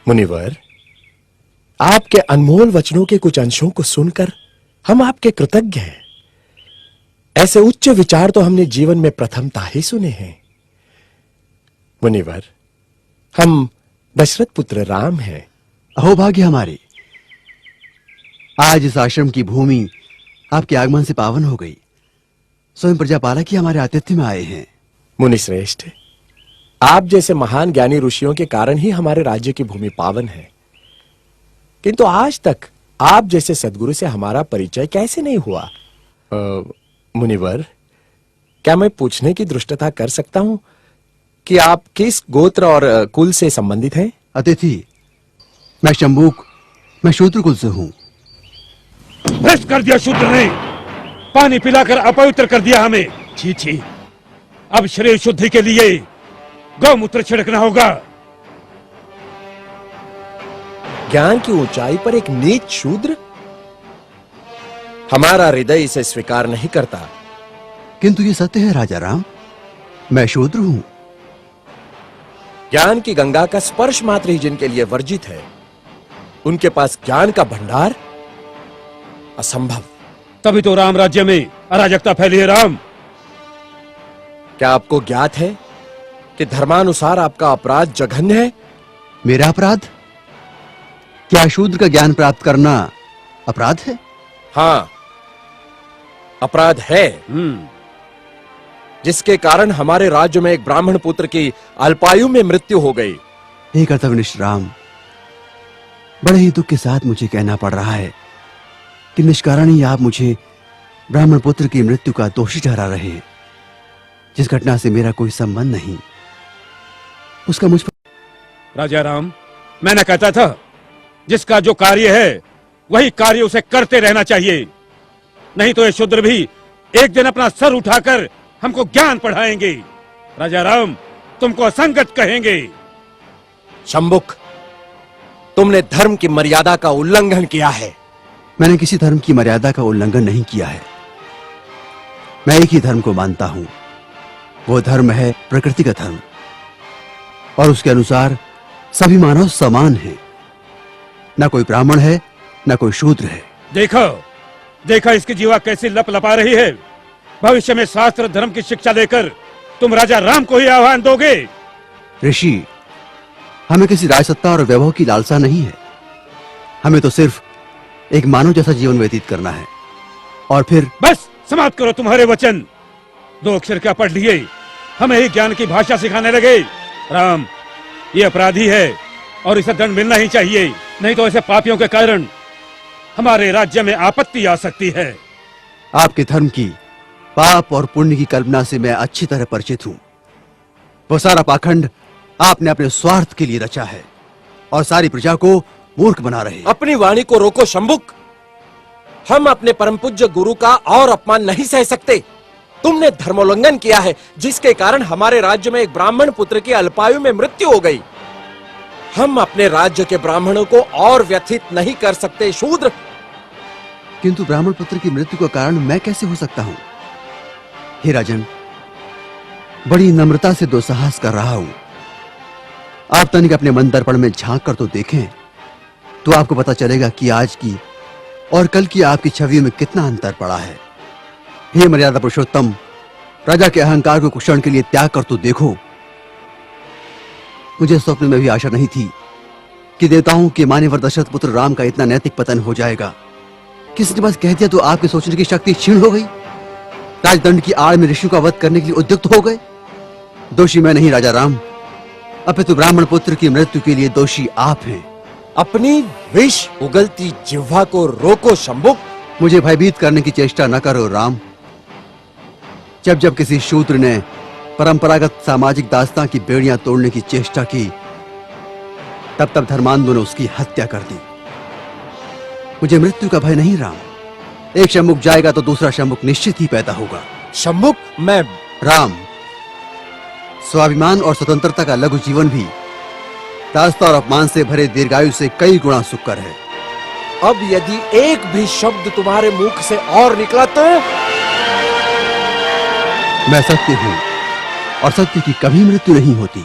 मुनिवर, आपके अनमोल वचनों के कुछ अंशों को सुनकर हम आपके कृतज्ञ हैं। ऐसे उच्च विचार तो हमने जीवन में प्रथमतः ही सुने हैं। मुनिवर, हम दशरथ पुत्र राम हैं। अहोभाग्य हमारे, आज इस आश्रम की भूमि आपके आगमन से पावन हो गई। स्वयं प्रजापालक ही हमारे आतिथ्य में आए हैं। मुनि श्रेष्ठ, आप जैसे महान ज्ञानी ऋषियों के कारण ही हमारे राज्य की भूमि पावन है, किंतु आज तक आप जैसे सद्गुरु से हमारा परिचय कैसे नहीं हुआ? मुनिवर, क्या मैं पूछने की धृष्टता कर सकता हूं कि आप किस गोत्र और कुल से संबंधित हैं? अतिथि, मैं शंभूक, मैं शूद्र कुल से हूं। भ्रष्ट कर दिया शूद्र ने, पानी पिलाकर अपवित्र कर दिया हमें। छी छी, अब शरीर शुद्धि के लिए गौमूत्र छिड़कना होगा। ज्ञान की ऊंचाई पर एक नीच शूद्र? हमारा हृदय इसे स्वीकार नहीं करता। किंतु ये सत्य है राजा राम, मैं शूद्र हूं। ज्ञान की गंगा का स्पर्श मात्र ही जिनके लिए वर्जित है, उनके पास ज्ञान का भंडार असंभव। तभी तो राम राज्य में अराजकता फैली है। राम, क्या आपको ज्ञात है कि धर्मानुसार आपका अपराध जघन्य है? मेरा अपराध? क्या शूद्र का ज्ञान प्राप्त करना अपराध है? हाँ, अपराध है, जिसके कारण हमारे राज्य में एक ब्राह्मण पुत्र की अल्पायु में मृत्यु हो गई। हे कर्तव्यनिष्ठ राम, बड़े ही दुख के साथ मुझे कहना पड़ रहा है कि निष्कारण ही आप मुझे ब्राह्मण पुत्र की मृत्यु का दोषी ठहरा रहे हैं, जिस घटना से मेरा कोई संबंध नहीं, उसका मुझ पर। राजा राम, मैं न कहता था जिसका जो कार्य है वही कार्य उसे करते रहना चाहिए, नहीं तो ये शूद्र भी एक दिन अपना सर उठाकर हमको ज्ञान पढ़ाएंगे। राजा राम, तुमको असंगत कहेंगे। शंभुक, तुमने धर्म की मर्यादा का उल्लंघन किया है। मैंने किसी धर्म की मर्यादा का उल्लंघन नहीं किया है। मैं एक ही धर्म को मानता हूं, वो धर्म है प्रकृति का धर्म, और उसके अनुसार सभी मानव समान हैं। न कोई ब्राह्मण है, न कोई शूद्र है। देखो देखो इसकी जीवा कैसी लप लपा रही है। भविष्य में शास्त्र धर्म की शिक्षा देकर तुम राजा राम को ही आह्वान दोगे। ऋषि, हमें किसी राजसत्ता और वैभव की लालसा नहीं है। हमें तो सिर्फ एक मानव जैसा जीवन व्यतीत करना है, और फिर बस समाप्त करो तुम्हारे वचन। 2 अक्षर क्या पढ़ लिए, हमें ही ज्ञान की भाषा सिखाने लगे। राम, ये अपराधी है और इसे दंड मिलना ही चाहिए, नहीं तो ऐसे पापियों के कारण हमारे राज्य में आपत्ति आ सकती है। आपके धर्म की पाप और पुण्य की कल्पना से मैं अच्छी तरह परिचित हूं। वो सारा पाखंड आपने अपने स्वार्थ के लिए रचा है और सारी प्रजा को मूर्ख बना रहे। अपनी वाणी को रोको शंभुक। हम अपने परम पूज्य गुरु का और अपमान नहीं सह सकते। तुमने धर्मोल्लंघन किया है, जिसके कारण हमारे राज्य में एक ब्राह्मण पुत्र की अल्पायु में मृत्यु हो गई। हम अपने राज्य के ब्राह्मणों को और व्यथित नहीं कर सकते शूद्र। किंतु ब्राह्मण पुत्र की मृत्यु का कारण मैं कैसे हो सकता हूं? हे राजन, बड़ी नम्रता से दुस्साहस कर रहा हूं। आप तनिक अपने मन दर्पण में झांक कर तो देखें, तो आपको पता चलेगा कि आज की और कल की आपकी छवि में कितना अंतर पड़ा है। हे मर्यादा पुरुषोत्तम, राजा के अहंकार को कुछ क्षण के लिए त्याग कर तो देखो। मुझे स्वप्न में भी आशा नहीं थी कि देवताओं के मान्यवर दशरथ पुत्र राम का इतना नैतिक पतन हो जाएगा। किसी ने बस कह दिया तो आपके सोचने की शक्ति क्षीण हो गई। राजदंड की आड़ में ऋषियों का वध करने के लिए उद्युक्त हो गए। दोषी मैं नहीं राजा राम, अपितु ब्राह्मण पुत्र की मृत्यु के लिए दोषी आप हैं। अपनी विष उगलती जिह्वा को रोको शंभुक। मुझे भयभीत करने की चेष्टा न करो राम। जब जब किसी शूद्र ने परंपरागत सामाजिक दास्तां की बेड़ियां तोड़ने की चेष्टा की, तब तब धर्मांधों ने उसकी हत्या कर दी। मुझे मृत्यु का भय नहीं राम। एक शंभुक जाएगा तो दूसरा शंभुक निश्चित ही पैदा होगा। शंभुक, मैं राम, स्वाभिमान और स्वतंत्रता का लघु जीवन भी दास्ता और अपमान से भरे दीर्घायु से कई गुना सुकर है। अब यदि एक भी शब्द तुम्हारे मुख से और निकला तो मैं सत्य हूं और सत्य की कभी मृत्यु नहीं होती।